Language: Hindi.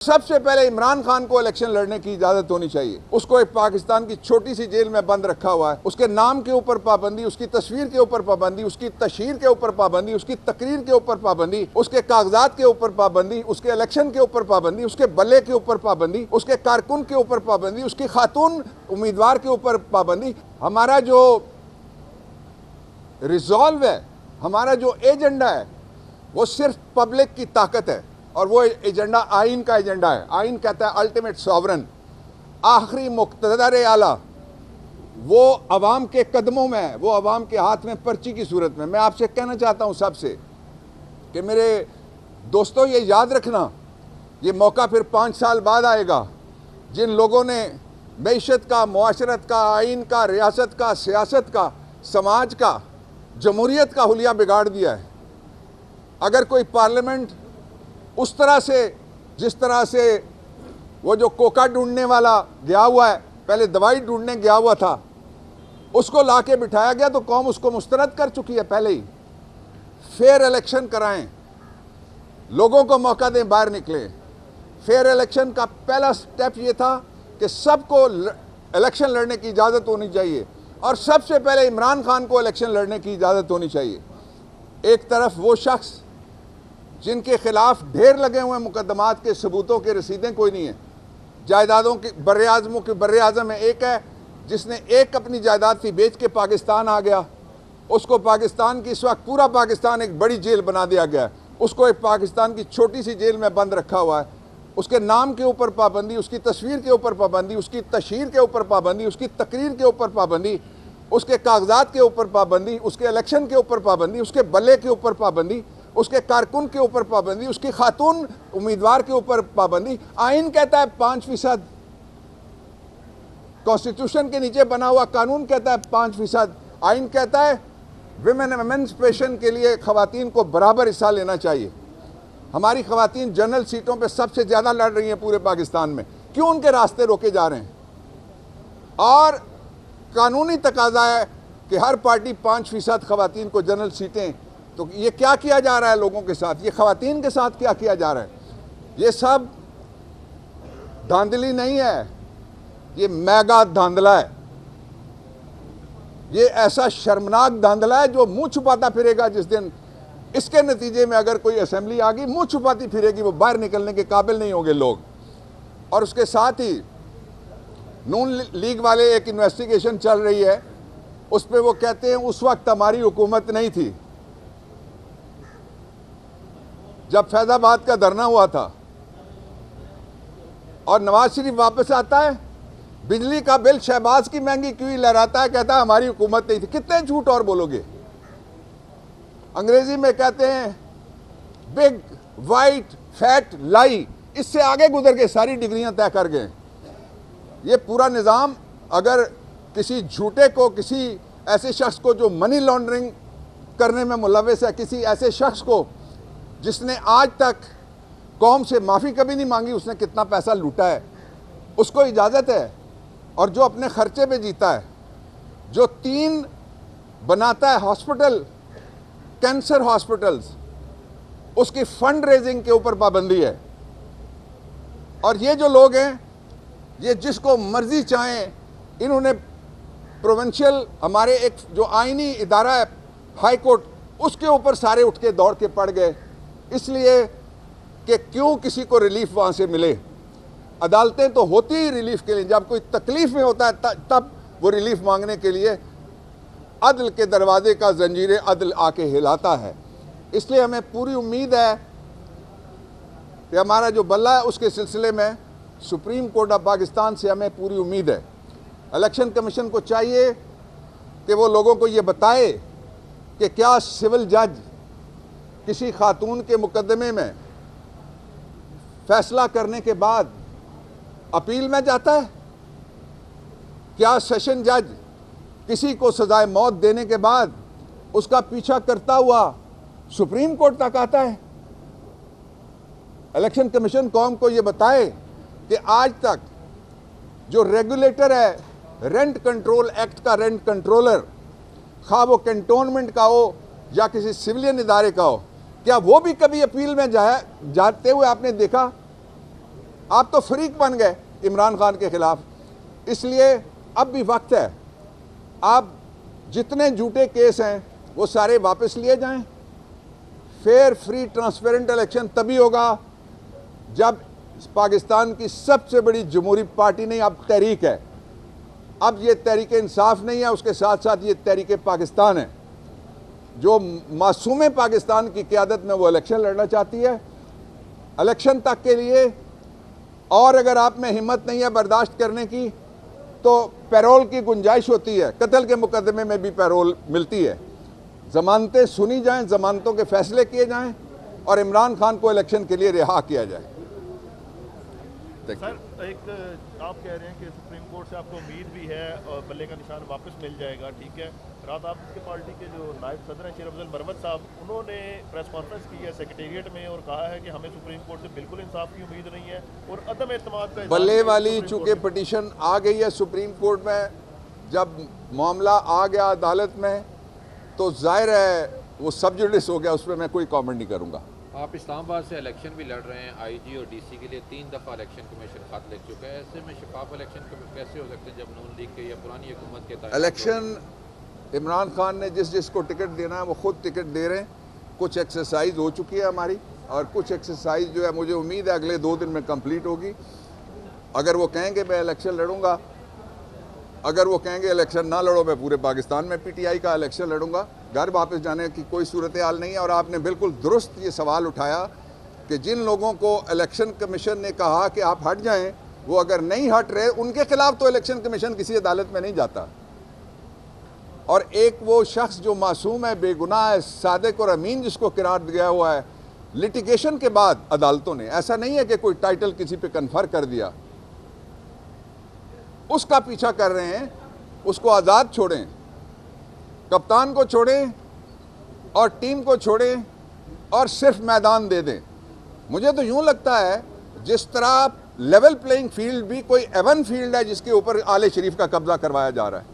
सबसे पहले इमरान खान को इलेक्शन लड़ने की इजाजत होनी चाहिए। उसको एक पाकिस्तान की छोटी सी जेल में बंद रखा हुआ है। उसके नाम के ऊपर पाबंदी, उसकी तस्वीर के ऊपर पाबंदी, उसकी तशहीर के ऊपर पाबंदी, उसकी तकरीर के ऊपर पाबंदी, उसके कागजात के ऊपर पाबंदी, उसके इलेक्शन के ऊपर पाबंदी, उसके बल्ले के ऊपर पाबंदी, उसके कारकुन के ऊपर पाबंदी, उसकी खातून उम्मीदवार के ऊपर पाबंदी। हमारा जो रिजॉल्व है, हमारा जो एजेंडा है, वो सिर्फ पब्लिक की ताकत है और वो एजेंडा आइन का एजेंडा है। आइन कहता है अल्टीमेट सॉवरन, आखिरी मुक़्तदर आला, वो अवाम के कदमों में है, वो अवाम के हाथ में पर्ची की सूरत में। मैं आपसे कहना चाहता हूँ सबसे कि मेरे दोस्तों, ये याद रखना, ये मौका फिर 5 साल बाद आएगा। जिन लोगों ने मईशत का, मुआशरत का, आइन का, रियासत का, सियासत का, समाज का, जमहूरियत का हुलिया बिगाड़ दिया है, अगर कोई पार्लियामेंट उस तरह से, जिस तरह से वो जो कोका ढूंढने वाला गया हुआ है, पहले दवाई ढूंढने गया हुआ था, उसको लाके बिठाया गया तो कौम उसको मुस्तरद कर चुकी है पहले ही। फेयर इलेक्शन कराएं, लोगों को मौका दें, बाहर निकलें। फेयर इलेक्शन का पहला स्टेप ये था कि सबको इलेक्शन लड़ने की इजाज़त होनी चाहिए और सबसे पहले इमरान खान को इलेक्शन लड़ने की इजाज़त होनी चाहिए। एक तरफ वो शख्स जिनके खिलाफ ढेर लगे हुए मुकदमात के सबूतों के रसीदें कोई नहीं है, जायदादों के बर्रे आज़म में एक है जिसने एक अपनी जायदाद थी बेच के पाकिस्तान आ गया। उसको पाकिस्तान की, इस वक्त पूरा पाकिस्तान एक बड़ी जेल बना दिया गया है, उसको एक पाकिस्तान की छोटी सी जेल में बंद रखा हुआ है। उसके नाम के ऊपर पाबंदी, उसकी तस्वीर के ऊपर पाबंदी, उसकी तशहीर के ऊपर पाबंदी, उसकी तकरीर के ऊपर पाबंदी, उसके कागजात के ऊपर पाबंदी, उसके इलेक्शन के ऊपर पाबंदी, उसके बल्ले के ऊपर पाबंदी, उसके कारकुन के ऊपर पाबंदी, उसकी खातून उम्मीदवार के ऊपर पाबंदी। आइन कहता है 5%, कॉन्स्टिट्यूशन के नीचे बना हुआ कानून कहता है 5%। आइन कहता है विमेन एमेंसिपेशन के लिए खवातीन को बराबर हिस्सा लेना चाहिए। हमारी खवातीन जनरल सीटों पे सबसे ज़्यादा लड़ रही हैं पूरे पाकिस्तान में, क्यों उनके रास्ते रोके जा रहे हैं? और कानूनी तकाजा है कि हर पार्टी 5% खवातीन को जनरल सीटें। तो ये क्या किया जा रहा है लोगों के साथ, ये खवातीन के साथ क्या किया जा रहा है? ये सब धांधली नहीं है, ये मेगा धांधला है। ये ऐसा शर्मनाक धांधला है जो मुंह छुपाता फिरेगा। जिस दिन इसके नतीजे में अगर कोई असेंबली आ गई, मुंह छुपाती फिरेगी, वो बाहर निकलने के काबिल नहीं होंगे लोग। और उसके साथ ही नून लीग वाले, एक इन्वेस्टिगेशन चल रही है, उस पर वो कहते हैं उस वक्त हमारी हुकूमत नहीं थी जब फैजाबाद का धरना हुआ था, और नवाज शरीफ वापस आता है, बिजली का बिल शहबाज की महंगी क्यों लहराता है, कहता है हमारी हुकूमत नहीं थी। कितने झूठ और बोलोगे? अंग्रेजी में कहते हैं बिग वाइट फैट लाई। इससे आगे गुजर के सारी डिग्रियां तय कर गए। ये पूरा निज़ाम अगर किसी झूठे को, किसी ऐसे शख्स को जो मनी लॉन्ड्रिंग करने में मुलव्वस है, किसी ऐसे शख्स को जिसने आज तक कौम से माफ़ी कभी नहीं मांगी, उसने कितना पैसा लूटा है, उसको इजाज़त है। और जो अपने खर्चे पे जीता है, जो 3 बनाता है हॉस्पिटल, कैंसर हॉस्पिटल्स, उसकी फंड रेजिंग के ऊपर पाबंदी है। और ये जो लोग हैं, ये जिसको मर्जी चाहें, इन्होंने प्रोविंशियल, हमारे एक जो आइनी इदारा है हाई कोर्ट, उसके ऊपर सारे उठ के दौड़ के पड़ गए, इसलिए कि क्यों किसी को रिलीफ वहाँ से मिले। अदालतें तो होती ही रिलीफ के लिए, जब कोई तकलीफ में होता है तब वो रिलीफ मांगने के लिए अदल के दरवाजे का जंजीर अदल आके हिलाता है। इसलिए हमें पूरी उम्मीद है कि हमारा जो बल्ला है उसके सिलसिले में सुप्रीम कोर्ट ऑफ पाकिस्तान से हमें पूरी उम्मीद है। इलेक्शन कमीशन को चाहिए कि वो लोगों को ये बताए कि क्या सिविल जज किसी खातून के मुकदमे में फैसला करने के बाद अपील में जाता है? क्या सेशन जज किसी को सजाए मौत देने के बाद उसका पीछा करता हुआ सुप्रीम कोर्ट तक आता है? इलेक्शन कमीशन कौम को ये बताए कि आज तक जो रेगुलेटर है, रेंट कंट्रोल एक्ट का रेंट कंट्रोलर, खा वो कैंटोनमेंट का हो या किसी सिविलियन इदारे का हो, क्या वो भी कभी अपील में जाते हुए आपने देखा? आप तो फरीक बन गए इमरान खान के खिलाफ। इसलिए अब भी वक्त है, आप जितने झूठे केस हैं वो सारे वापस लिए जाएं। फेयर फ्री ट्रांसपेरेंट इलेक्शन तभी होगा जब पाकिस्तान की सबसे बड़ी जमहूरी पार्टी नहीं, अब तहरीक है, अब ये तहरीक इंसाफ नहीं है, उसके साथ साथ ये तहरीक पाकिस्तान है जो मासूम पाकिस्तान की क़यादत में वो इलेक्शन लड़ना चाहती है। इलेक्शन तक के लिए, और अगर आप में हिम्मत नहीं है बर्दाश्त करने की तो पैरोल की गुंजाइश होती है, कत्ल के मुकदमे में भी पैरोल मिलती है। ज़मानतें सुनी जाएं, ज़मानतों के फैसले किए जाएं और इमरान खान को इलेक्शन के लिए रिहा किया जाए। सर, एक आप कह रहे हैं कि सुप्रीम कोर्ट से आपको उम्मीद भी है और बल्ले का निशान वापस मिल जाएगा, ठीक है। रात आपकी पार्टी के जो नायब सदर हैं शेर अफजल मरवत साहब, उन्होंने प्रेस कॉन्फ्रेंस की है सेक्रेटेरिएट में और कहा है कि हमें सुप्रीम कोर्ट से बिल्कुल इंसाफ की उम्मीद नहीं है और अदम एतमाद का बल्ले वाली चूँकि पटिशन आ गई है सुप्रीम कोर्ट में, जब मामला आ गया अदालत में तो जाहिर है वो सब जुडिस हो गया, उस पर मैं कोई कॉमेंट नहीं करूँगा। आप इस्लामाबाद से इलेक्शन भी लड़ रहे हैं, आईजी और डीसी के लिए 3 दफ़ा इलेक्शन कमीशन खत लिख चुका है। ऐसे में शफाफ इलेक्शन कैसे हो सकते हैं जब नून लीग के या पुरानी हुकूमत के तहत इलेक्शन इमरान खान ने जिसको टिकट देना है वो खुद टिकट दे रहे हैं। कुछ एक्सरसाइज हो चुकी है हमारी और कुछ एक्सरसाइज जो है मुझे उम्मीद है अगले 2 दिन में कंप्लीट होगी। अगर वो कहेंगे मैं इलेक्शन लड़ूंगा, अगर वो कहेंगे इलेक्शन ना लड़ो, मैं पूरे पाकिस्तान में पीटीआई का इलेक्शन लड़ूंगा। घर वापस जाने की कोई सूरत हाल नहीं है। और आपने बिल्कुल दुरुस्त ये सवाल उठाया कि जिन लोगों को इलेक्शन कमीशन ने कहा कि आप हट जाएं, वो अगर नहीं हट रहे उनके खिलाफ तो इलेक्शन कमीशन किसी अदालत में नहीं जाता। और एक वो शख्स जो मासूम है, बेगुनाह है, सादिक और अमीन जिसको करार दिया हुआ है लिटिगेशन के बाद अदालतों ने, ऐसा नहीं है कि कोई टाइटल किसी पे कन्फर कर दिया, उसका पीछा कर रहे हैं। उसको आज़ाद छोड़ें, कप्तान को छोड़ें और टीम को छोड़ें और सिर्फ मैदान दे दें। मुझे तो यूं लगता है जिस तरह लेवल प्लेइंग फील्ड भी कोई एवन फील्ड है जिसके ऊपर आले शरीफ का कब्जा करवाया जा रहा है।